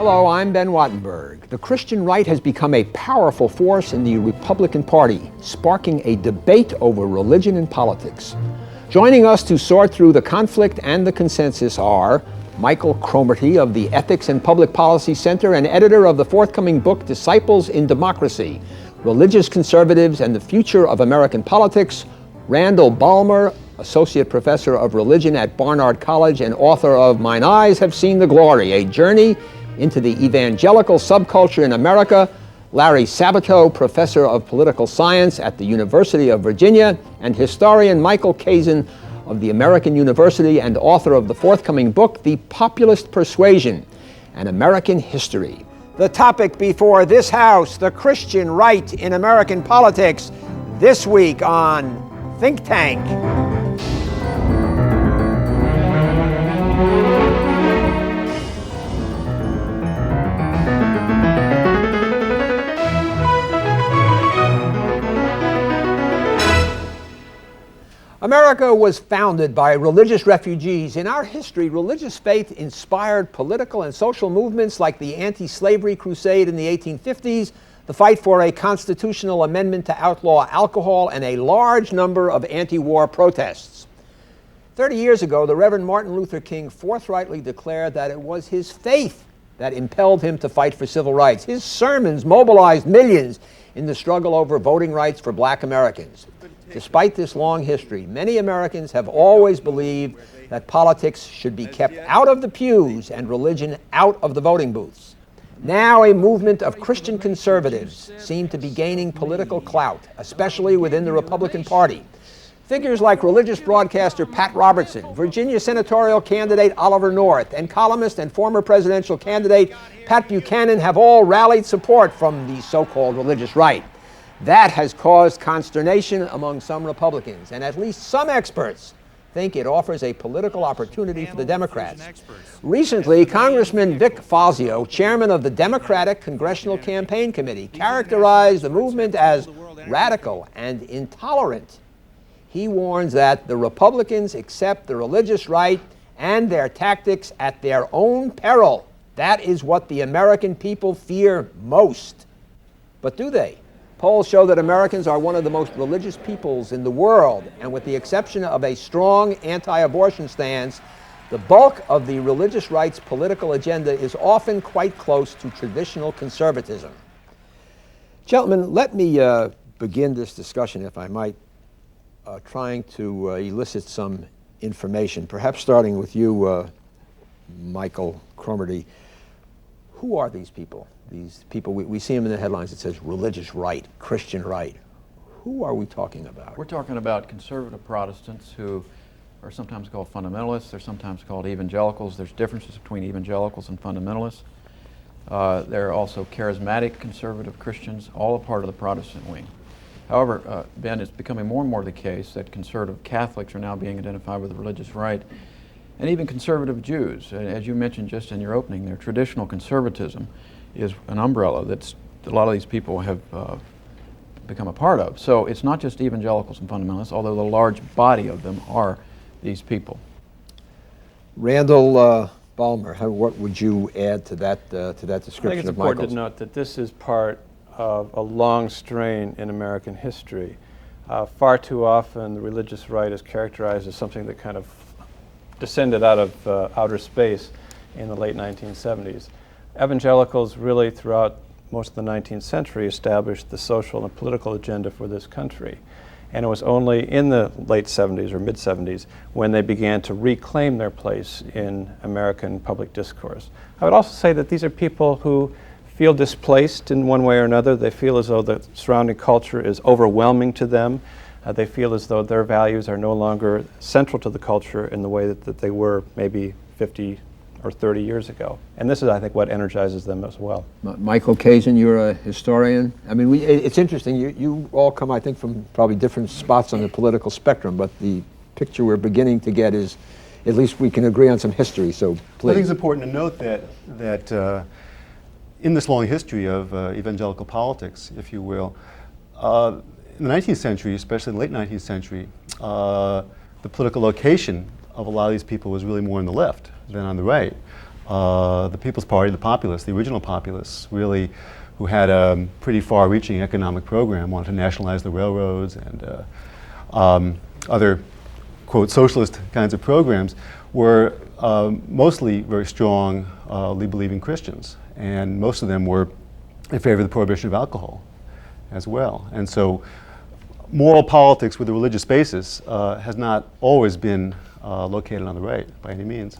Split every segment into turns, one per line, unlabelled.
Hello, I'm Ben Wattenberg. The Christian right has become a powerful force in the Republican Party, sparking a debate over religion and politics. Joining us to sort through the conflict and the consensus are Michael Cromartie of the Ethics and Public Policy Center and editor of the forthcoming book, Disciples in Democracy, Religious Conservatives and the Future of American Politics, Randall Balmer, Associate Professor of Religion at Barnard College and author of Mine Eyes Have Seen the Glory, A Journey into the Evangelical Subculture in America, Larry Sabato, Professor of Political Science at the University of Virginia, and historian Michael Kazin of the American University and author of the forthcoming book, The Populist Persuasion, An American History. The topic before this House, the Christian right in American politics, this week on Think Tank. America was founded by religious refugees. In our history, religious faith inspired political and social movements like the anti-slavery crusade in the 1850s, the fight for a constitutional amendment to outlaw alcohol, and a large number of anti-war protests. 30 years ago, the Reverend Martin Luther King forthrightly declared that it was his faith that impelled him to fight for civil rights. His sermons mobilized millions in the struggle over voting rights for Black Americans. Despite this long history, many Americans have always believed that politics should be kept out of the pews and religion out of the voting booths. Now a movement of Christian conservatives seem to be gaining political clout, especially within the Republican Party. Figures like religious broadcaster Pat Robertson, Virginia senatorial candidate Oliver North, and columnist and former presidential candidate Pat Buchanan have all rallied support from the so-called religious right. That has caused consternation among some Republicans, and at least some experts think it offers a political opportunity for the Democrats. Recently, Congressman Vic Fazio, chairman of the Democratic Congressional Campaign Committee, characterized the movement as radical and intolerant. He warns that the Republicans accept the religious right and their tactics at their own peril. That is what the American people fear most. But do they? Polls show that Americans are one of the most religious peoples in the world, and with the exception of a strong anti-abortion stance, the bulk of the religious right's political agenda is often quite close to traditional conservatism. Gentlemen, let me begin this discussion, if I might, trying to elicit some information, perhaps starting with you, Michael Cromartie. Who are these people? These people, we see them in the headlines. It says religious right, Christian right. Who are we talking about?
We're talking about conservative Protestants who are sometimes called fundamentalists. They're sometimes called evangelicals. There's differences between evangelicals and fundamentalists. There are also charismatic conservative Christians, all a part of the Protestant wing. However, Ben, it's becoming more and more the case that conservative Catholics are now being identified with the religious right, and even conservative Jews. As you mentioned just in your opening there, traditional conservatism is an umbrella that a lot of these people have become a part of. So it's not just evangelicals and fundamentalists, although the large body of them are these people.
Randall Balmer, what would you add to that description of Michael's?
I think it's important to note that this is part of a long strain in American history. Far too often the religious right is characterized as something that kind of descended out of outer space in the late 1970s. Evangelicals really throughout most of the 19th century established the social and political agenda for this country. And it was only in the late 70s or mid-70s when they began to reclaim their place in American public discourse. I would also say that these are people who feel displaced in one way or another. They feel as though the surrounding culture is overwhelming to them. They feel as though their values are no longer central to the culture in the way that they were maybe 50 or 30 years ago. And this is, I think, what energizes them as well.
Michael Kazin, you're a historian. I mean, it's interesting. You all come, I think, from probably different spots on the political spectrum, but the picture we're beginning to get is, at least we can agree on some history, so please.
I think it's important to note that in this long history of evangelical politics, if you will, in the 19th century, especially in the late 19th century, the political location of a lot of these people was really more on the left than on the right. the People's Party, the Populists, the original Populists, really, who had a pretty far-reaching economic program, wanted to nationalize the railroads and other, quote, socialist kinds of programs, were mostly very strongly believing Christians. And most of them were in favor of the prohibition of alcohol as well. And so moral politics with a religious basis has not always been located on the right by any means.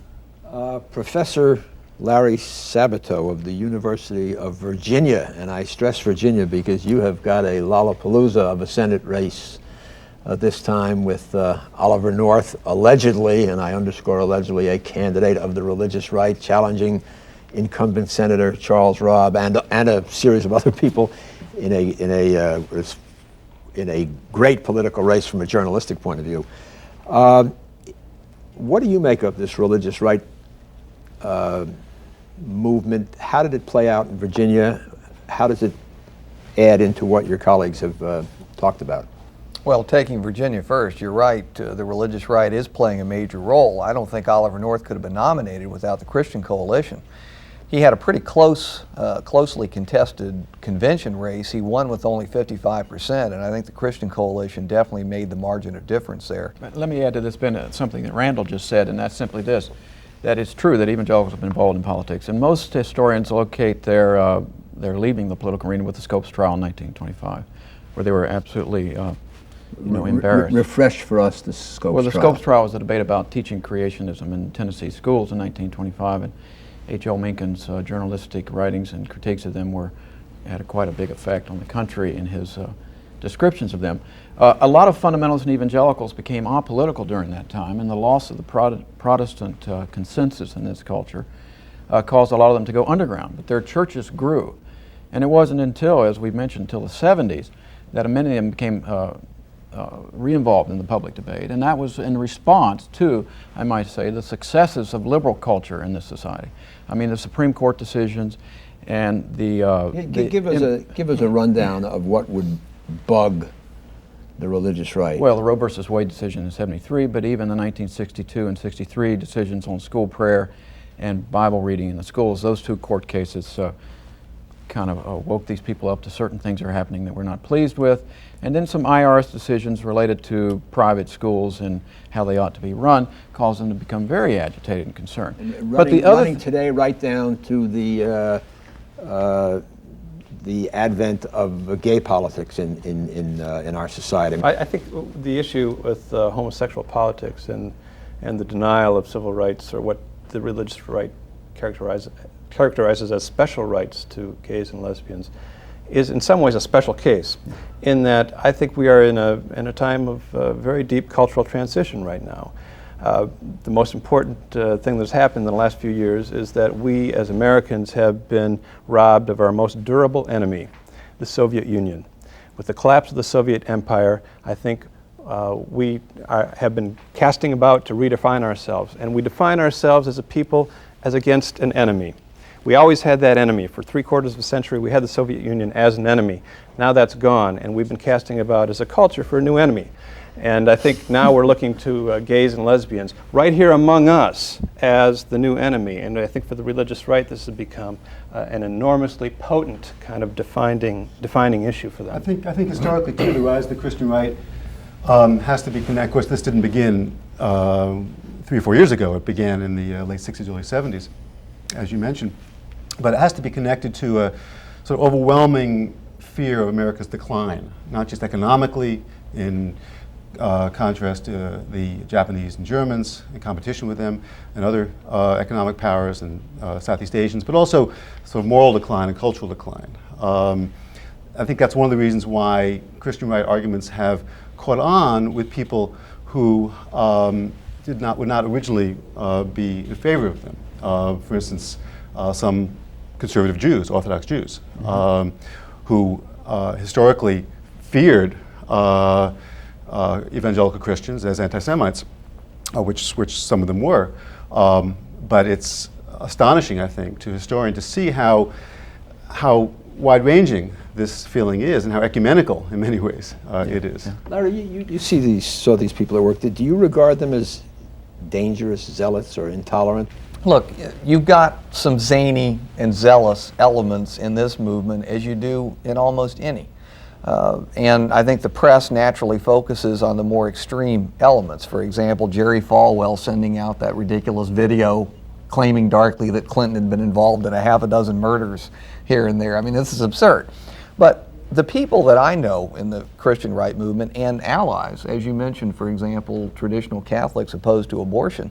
Professor Larry Sabato of the University of Virginia, and I stress Virginia because you have got a Lollapalooza of a Senate race this time with Oliver North, allegedly, and I underscore allegedly, a candidate of the religious right challenging incumbent Senator Charles Robb and a series of other people in a great political race from a journalistic point of view. What do you make of this religious right movement? How did it play out in Virginia? How does it add into what your colleagues have talked about?
Well, taking Virginia first, you're right, the religious right is playing a major role. I don't think Oliver North could have been nominated without the Christian Coalition. He had a pretty closely contested convention race. He won with only 55%, and I think the Christian Coalition definitely made the margin of difference there.
But let me add to this, Ben, something that Randall just said, and that's simply this, that it's true that evangelicals have been involved in politics, and most historians locate their leaving the political arena with the Scopes trial in 1925, where they were absolutely embarrassed.
Refresh for us the Scopes trial.
Well, the Scopes trial was a debate about teaching creationism in Tennessee schools in 1925, and H.L. Mencken's journalistic writings and critiques of them had quite a big effect on the country in his descriptions of them. A lot of fundamentalists and evangelicals became apolitical during that time, and the loss of the Protestant consensus in this culture caused a lot of them to go underground, but their churches grew. And it wasn't until, as we mentioned, until the 70s that many of them became re-involved in the public debate, and that was in response to, I might say, the successes of liberal culture in this society. I mean, the Supreme Court decisions and
give us a rundown of what would bug the religious right.
Well, the Roe versus Wade decision in '73, but even the 1962 and '63 decisions on school prayer and Bible reading in the schools, those two court cases kind of woke these people up to certain things that are happening that we're not pleased with. And then some IRS decisions related to private schools and how they ought to be run caused them to become very agitated and concerned.
And running today right down to the advent of gay politics in our society.
I think the issue with homosexual politics and the denial of civil rights, or what the religious right characterizes as special rights to gays and lesbians, is in some ways a special case, in that I think we are in a time of very deep cultural transition right now. The most important thing that's happened in the last few years is that we as Americans have been robbed of our most durable enemy, the Soviet Union. With the collapse of the Soviet Empire, I think we have been casting about to redefine ourselves, and we define ourselves as a people as against an enemy. We always had that enemy. For 3/4 of a century, we had the Soviet Union as an enemy. Now that's gone, and we've been casting about as a culture for a new enemy. And I think now we're looking to gays and lesbians right here among us as the new enemy. And I think for the religious right, this has become an enormously potent kind of defining issue for them.
I think historically, too, the rise of the Christian right has to be connected. Of course, this didn't begin 3 or 4 years ago. It began in the late 60s, early 70s, as you mentioned. But it has to be connected to a sort of overwhelming fear of America's decline, not just economically, in contrast to the Japanese and Germans, in competition with them, and other economic powers and Southeast Asians, but also sort of moral decline and cultural decline. I think that's one of the reasons why Christian right arguments have caught on with people who would not originally be in favor of them. For instance, some conservative Jews, Orthodox Jews, who historically feared evangelical Christians as anti-Semites, which some of them were. But it's astonishing, I think, to historians to see how wide-ranging this feeling is and how ecumenical in many ways it is.
Larry, you saw these people at work. Do you regard them as dangerous zealots or intolerant?
Look, you've got some zany and zealous elements in this movement, as you do in almost any. And I think the press naturally focuses on the more extreme elements. For example, Jerry Falwell sending out that ridiculous video claiming darkly that Clinton had been involved in a half a dozen murders here and there. I mean, this is absurd. But the people that I know in the Christian right movement and allies, as you mentioned, for example, traditional Catholics opposed to abortion,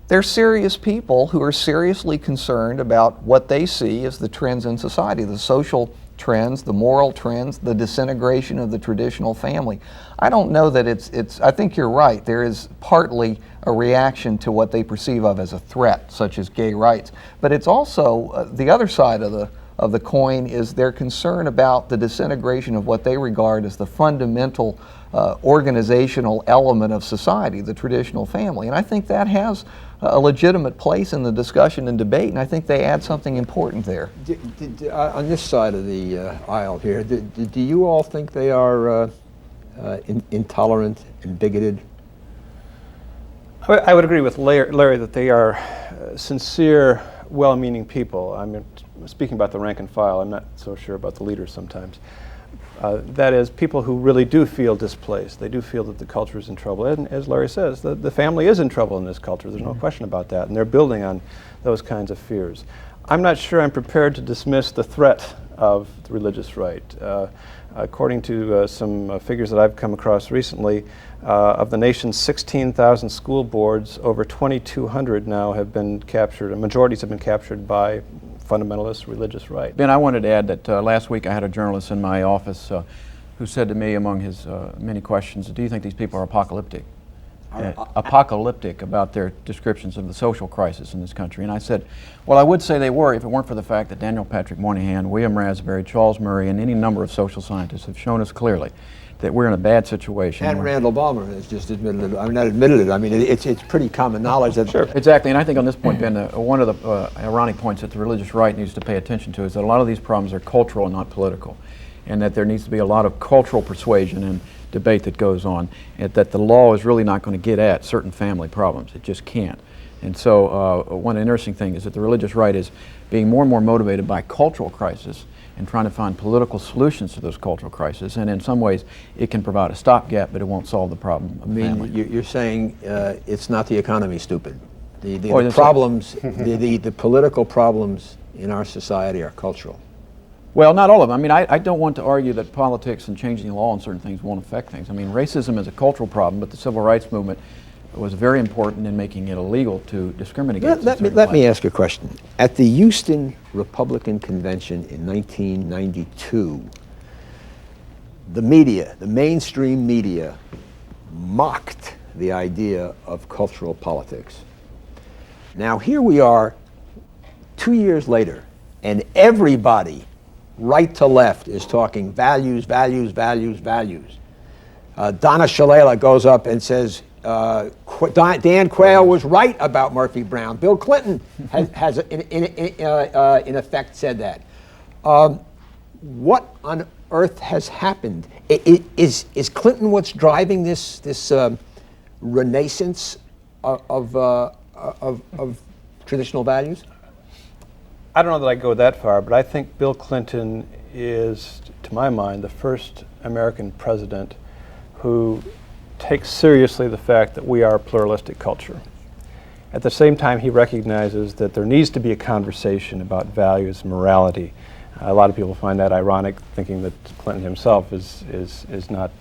they're serious people who are seriously concerned about what they see as the trends in society, the social trends, the moral trends, the disintegration of the traditional family. I don't know that I think you're right. There is partly a reaction to what they perceive of as a threat, such as gay rights. But it's also the other side of the coin is their concern about the disintegration of what they regard as the fundamental organizational element of society, the traditional family. And I think that has a legitimate place in the discussion and debate, and I think they add something important there.
On this side of the aisle here, do you all think they are intolerant and bigoted?
I would agree with Larry that they are sincere, well-meaning people. I mean, speaking about the rank and file, I'm not so sure about the leaders sometimes. That is, people who really do feel displaced. They do feel that the culture is in trouble. And as Larry says, the family is in trouble in this culture. There's no question about that. And they're building on those kinds of fears. I'm not sure I'm prepared to dismiss the threat of the religious right. According to some figures that I've come across recently, of the nation's 16,000 school boards, over 2,200 now have been captured, and majorities have been captured by fundamentalist religious right.
Ben, I wanted to add that last week I had a journalist in my office who said to me, among his many questions, do you think these people are apocalyptic? Apocalyptic about their descriptions of the social crisis in this country. And I said, well, I would say they were if it weren't for the fact that Daniel Patrick Moynihan, William Raspberry, Charles Murray, and any number of social scientists have shown us clearly that we're in a bad situation.
And Randall Balmer has just admitted it. I mean, not admitted it. I mean, it's pretty common knowledge that.
Sure. Exactly. And I think on this point, Ben, one of the ironic points that the religious right needs to pay attention to is that a lot of these problems are cultural and not political, and that there needs to be a lot of cultural persuasion and debate that goes on, and that the law is really not going to get at certain family problems. It just can't. And so one interesting thing is that the religious right is being more and more motivated by cultural crisis and trying to find political solutions to those cultural crises. And in some ways, it can provide a stopgap, but it won't solve the problem of family.
You're saying it's not the economy, stupid. The problems, the political problems in our society are cultural.
Well, not all of them. I mean, I don't want to argue that politics and changing the law on certain things won't affect things. I mean, racism is a cultural problem, but the civil rights movement was very important in making it illegal to discriminate against.
Let me ask you a question. At the Houston Republican Convention in 1992, the media, the mainstream media, mocked the idea of cultural politics. Now here we are 2 years later, and everybody, right to left, is talking values, values, values, values. Donna Shalala goes up and says, Dan Quayle was right about Murphy Brown. Bill Clinton has in effect said that. What on earth has happened? Is Clinton what's driving this renaissance of traditional values?
I don't know that I go that far, but I think Bill Clinton is, to my mind, the first American president who takes seriously the fact that we are a pluralistic culture. At the same time, he recognizes that there needs to be a conversation about values and morality. A lot of people find that ironic, thinking that Clinton himself is not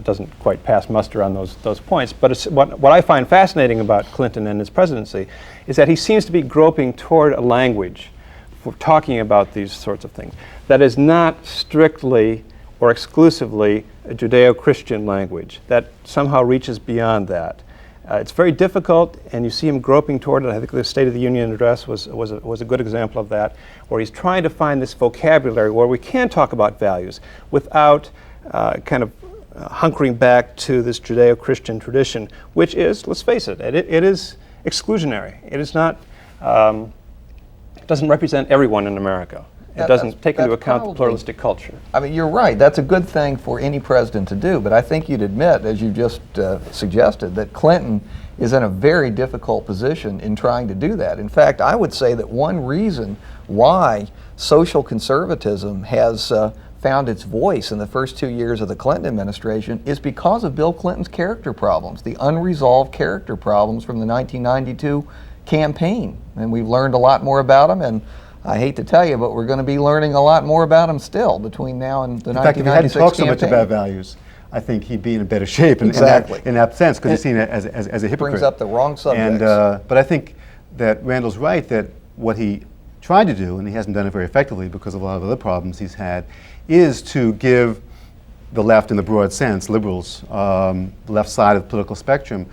doesn't quite pass muster on those points. But what I find fascinating about Clinton and his presidency is that he seems to be groping toward a language for talking about these sorts of things that is not strictly or exclusively a Judeo-Christian language, that somehow reaches beyond that. It's very difficult, and you see him groping toward it. I think the State of the Union address was a good example of that, where he's trying to find this vocabulary where we can talk about values without kind of hunkering back to this Judeo-Christian tradition, which is, let's face it, it is exclusionary. It is not, doesn't represent everyone in America. It doesn't take into account the pluralistic culture.
I mean, you're right. That's a good thing for any president to do. But I think you'd admit, as you just suggested, that Clinton is in a very difficult position in trying to do that. In fact, I would say that one reason why social conservatism has found its voice in the first 2 years of the Clinton administration is because of Bill Clinton's character problems, the unresolved character problems from the 1992 campaign. And we've learned a lot more about them, and I hate to tell you, but we're going to be learning a lot more about them still between now and the 1996 campaign.
In fact, if he hadn't talked so much about values, I think he'd be in a better shape in that sense, because he's seen it as a hypocrite.
Brings up the wrong subjects.
But I think that Randall's right that what he tried to do, and he hasn't done it very effectively because of a lot of other problems he's had, is to give the left in the broad sense, liberals, the left side of the political spectrum,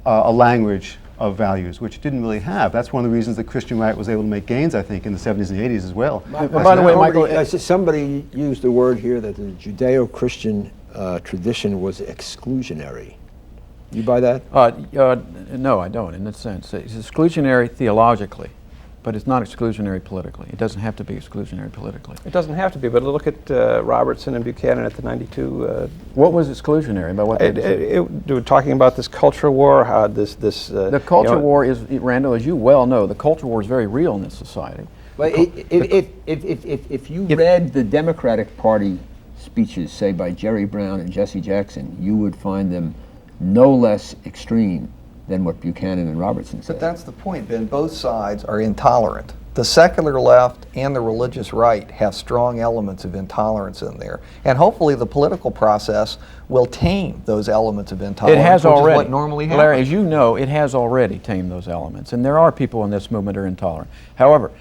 a language of values, which it didn't really have. That's one of the reasons the Christian right was able to make gains, I think, in the 70s and 80s as well.
By the way, Michael,
somebody used the word here that the Judeo-Christian tradition was exclusionary. You buy that?
no, I don't, in that sense. It's exclusionary theologically, but it's not exclusionary politically. It doesn't have to be exclusionary politically.
It doesn't have to be, but look at Robertson and Buchanan at the 92.
What was exclusionary about what they
they were talking about this culture war, how
the culture war is, Randall, as you well know, the culture war is very real in this society.
But if you read the Democratic Party speeches, say by Jerry Brown and Jesse Jackson, you would find them no less extreme than what Buchanan and Robertson said.
But that's the point, Ben. Both sides are intolerant. The secular left and the religious right have strong elements of intolerance in there. And hopefully the political process will tame those elements of intolerance,
it has
which
already.
is what normally happens.
Larry, as you know, it has already tamed those elements. And there are people in this movement who are intolerant. However,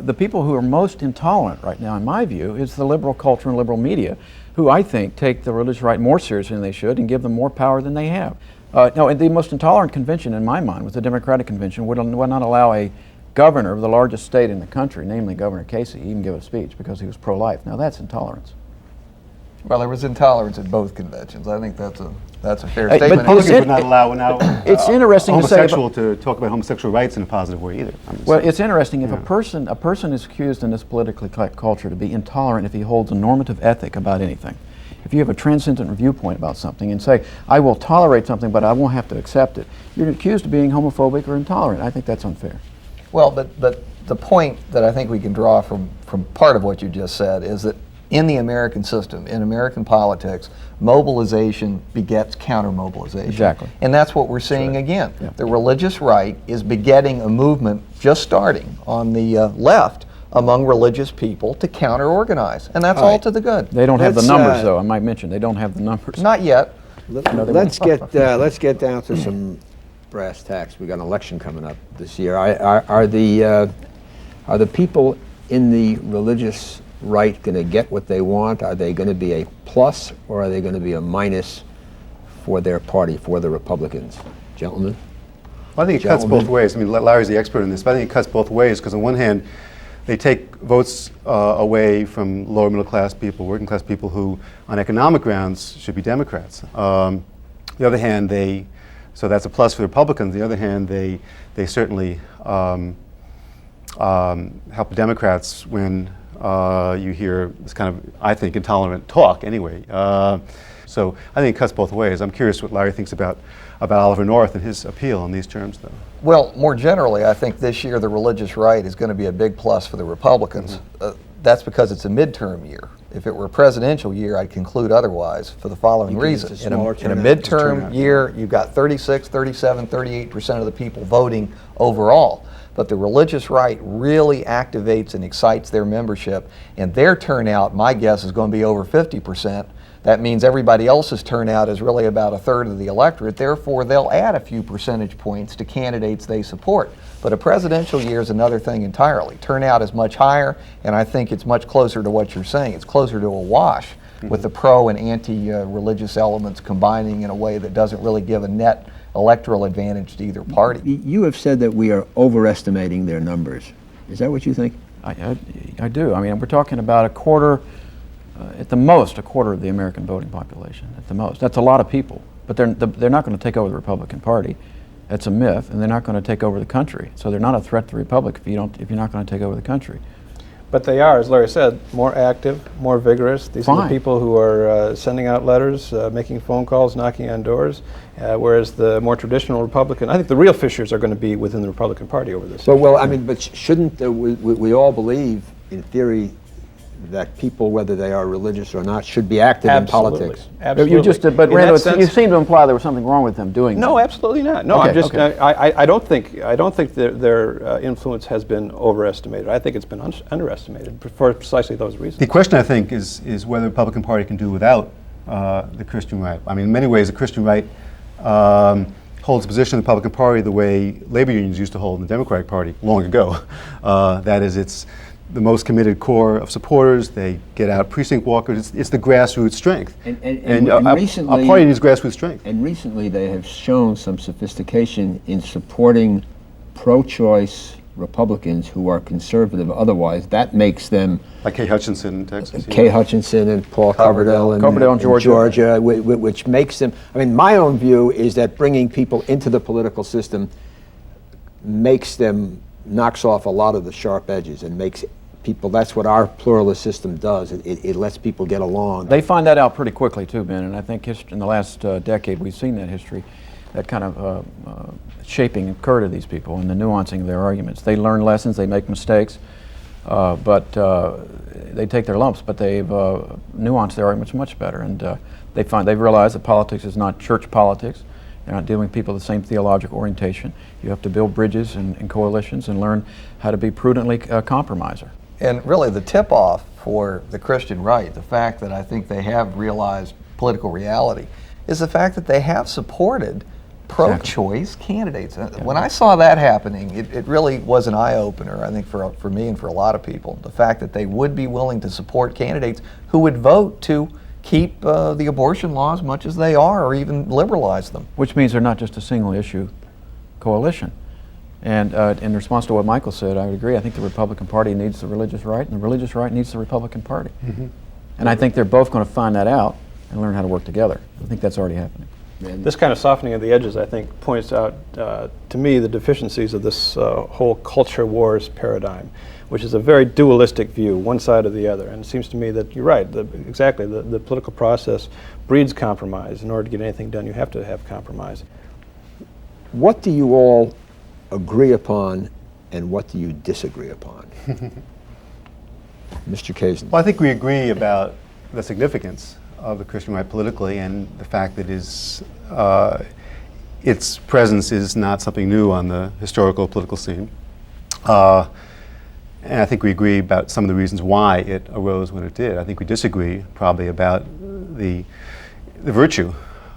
the people who are most intolerant right now, in my view, is the liberal culture and liberal media, who I think take the religious right more seriously than they should and give them more power than they have. No, the most intolerant convention in my mind was the Democratic convention would not allow a governor of the largest state in the country, namely Governor Casey, even give a speech because he was pro-life. Now that's intolerance.
Well, there was intolerance at both conventions. I think that's a fair
Hey,
statement.
but
Republicans would not allow now
it's interesting
a
to say
homosexual to talk about homosexual rights in a positive way either.
Well, it's interesting if a person is accused in this politically culture to be intolerant if he holds a normative ethic about anything. If you have a transcendent viewpoint about something and say, I will tolerate something but I won't have to accept it, you're accused of being homophobic or intolerant. I think that's unfair.
Well, but the point that I think we can draw from part of what you just said is that in the American system, in American politics, mobilization begets counter-mobilization.
Exactly.
And that's what we're seeing again.
Yeah.
The religious right is begetting a movement just starting on the left among religious people to counter-organize. And that's all to the good.
They don't have the
Let's,
numbers, though. I might mention, they don't have the numbers.
Not yet.
Let's get down to some brass tacks. We got an election coming up this year. Are the people in the religious right going to get what they want? Are they going to be a plus or are they going to be a minus for their party, for the Republicans? Gentlemen?
Well, I think it cuts both ways. I mean, Larry's the expert in this, but I think it cuts both ways because on one hand, they take votes away from lower middle class people, working class people who, on economic grounds, should be Democrats. On the other hand, so that's a plus for the Republicans. On the other hand, they certainly help Democrats when you hear this kind of, I think, intolerant talk anyway. So I think it cuts both ways. I'm curious what Larry thinks about Oliver North and his appeal in these terms, though.
Well, more generally, I think this year the religious right is going to be a big plus for the Republicans. That's because it's a midterm year. If it were a presidential year, I'd conclude otherwise for the following reason. In a midterm year, you've got 36, 37, 38% of the people voting overall. But the religious right really activates and excites their membership, and their turnout, my guess, is going to be over 50%. That means everybody else's turnout is really about a third of the electorate. Therefore, they'll add a few percentage points to candidates they support. But a presidential year is another thing entirely. Turnout is much higher, and I think it's much closer to what you're saying. It's closer to a wash with the pro and anti-religious elements combining in a way that doesn't really give a net electoral advantage to either party.
You have said that we are overestimating their numbers. Is that what you think?
I do. I mean, we're talking about a quarter, at the most, a quarter of the American voting population, at the most. That's a lot of people, but they're not going to take over the Republican Party. That's a myth, and they're not going to take over the country. So they're not a threat to the Republic if you're not going to take over the country.
But they are, as Larry said, more active, more vigorous. These are the
Fine.
people who are sending out letters, making phone calls, knocking on doors, whereas the more traditional Republican, I think the real fissures are going to be within the Republican Party over this.
But well, I mean, but shouldn't we all believe, in theory, that people, whether they are religious or not, should be active in politics?
Absolutely.
You just, but
In
Randall,
that
you
sense-
seem to imply there was something wrong with them doing
No,
that.
absolutely not. No,
Okay,
I'm just.
okay.
I don't think their influence has been overestimated. I think it's been underestimated for precisely those reasons.
The question, I think, is whether the Republican Party can do without the Christian right. I mean, in many ways, the Christian right holds a position in the Republican Party the way labor unions used to hold in the Democratic Party long ago. That is, it's the most committed core of supporters. They get out precinct walkers. It's the grassroots strength.
And
a
recently,
party needs grassroots strength.
And recently they have shown some sophistication in supporting pro-choice Republicans who are conservative otherwise. That makes them
Like Kay Hutchinson in Texas.
Kay Hutchinson and Paul Coverdell in Georgia, which makes them, I mean, my own view is that bringing people into the political system knocks off a lot of the sharp edges and makes people, that's what our pluralist system does. It lets people get along.
They find that out pretty quickly too, Ben, and I think in the last decade we've seen that history, that kind of shaping occur to these people and the nuancing of their arguments. They learn lessons, they make mistakes, but they take their lumps, but they've nuanced their arguments much better, and they've realized that politics is not church politics. They're not dealing with people with the same theological orientation. You have to build bridges and coalitions and learn how to be prudently a compromiser.
And really the tip-off for the Christian right, the fact that I think they have realized political reality, is the fact that they have supported pro-choice candidates. When I saw that happening, it really was an eye-opener, I think, for me and for a lot of people. The fact that they would be willing to support candidates who would vote to keep the abortion laws much as they are, or even liberalize them.
Which means they're not just a single issue coalition. And in response to what Michael said, I would agree. I think the Republican Party needs the religious right, and the religious right needs the Republican Party. Mm-hmm. And I think they're both going to find that out and learn how to work together. I think that's already happening.
This kind of softening of the edges, I think, points out to me the deficiencies of this whole culture wars paradigm, which is a very dualistic view, one side or the other. And it seems to me that you're right, exactly. The political process breeds compromise. In order to get anything done, you have to have compromise.
What do you all agree upon and what do you disagree upon? Mr. Kazin.
Well, I think we agree about the significance of the Christian right politically and the fact that its presence is not something new on the historical political scene. And I think we agree about some of the reasons why it arose when it did. I think we disagree probably about the virtue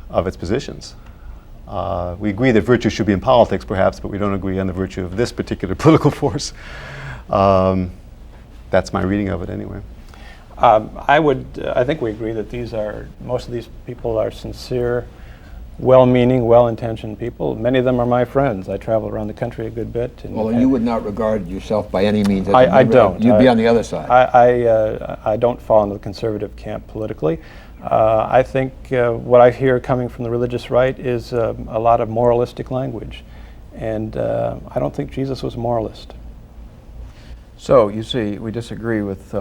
of its positions. We agree that virtue should be in politics perhaps, but we don't agree on the virtue of this particular political force. That's my reading of it anyway.
I think we agree that most of these people are sincere, well-meaning, well-intentioned people. Many of them are my friends. I travel around the country a good bit.
Well, you would not regard yourself by any means as
I don't.
You'd be on the other side.
I don't fall into the conservative camp politically. I think what I hear coming from the religious right is a lot of moralistic language. And I don't think Jesus was a moralist.
So you see, we disagree with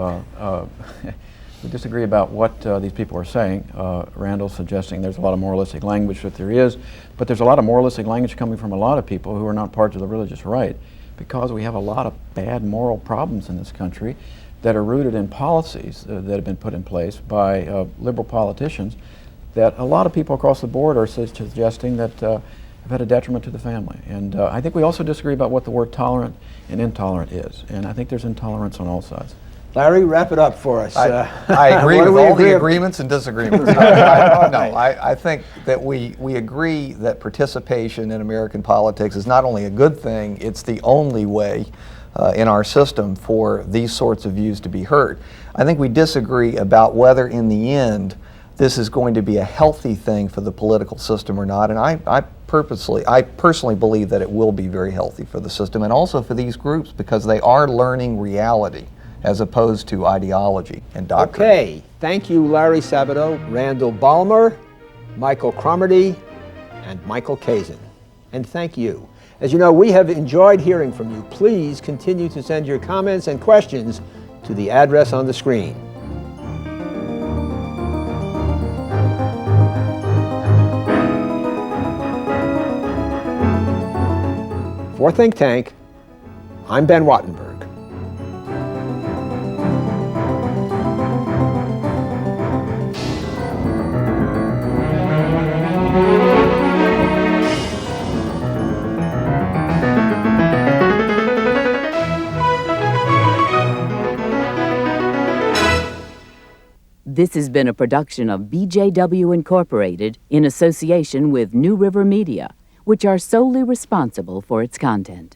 we disagree about what these people are saying. Randall's suggesting there's a lot of moralistic language that there is, but there's a lot of moralistic language coming from a lot of people who are not parts of the religious right, because we have a lot of bad moral problems in this country that are rooted in policies that have been put in place by liberal politicians that a lot of people across the board are suggesting that have had a detriment to the family. And I think we also disagree about what the word tolerant and intolerant is. And I think there's intolerance on all sides.
Larry, wrap it up for us.
I agree with all the agreements and disagreements. I think that we agree that participation in American politics is not only a good thing, it's the only way in our system for these sorts of views to be heard. I think we disagree about whether in the end this is going to be a healthy thing for the political system or not, and I personally believe that it will be very healthy for the system and also for these groups because they are learning reality as opposed to ideology and doctrine.
Okay, thank you, Larry Sabato, Randall Balmer, Michael Cromartie, and Michael Kazin. And thank you. As you know, we have enjoyed hearing from you. Please continue to send your comments and questions to the address on the screen. For Think Tank, I'm Ben Wattenberg.
This has been a production of BJW Incorporated in association with New River Media, which are solely responsible for its content.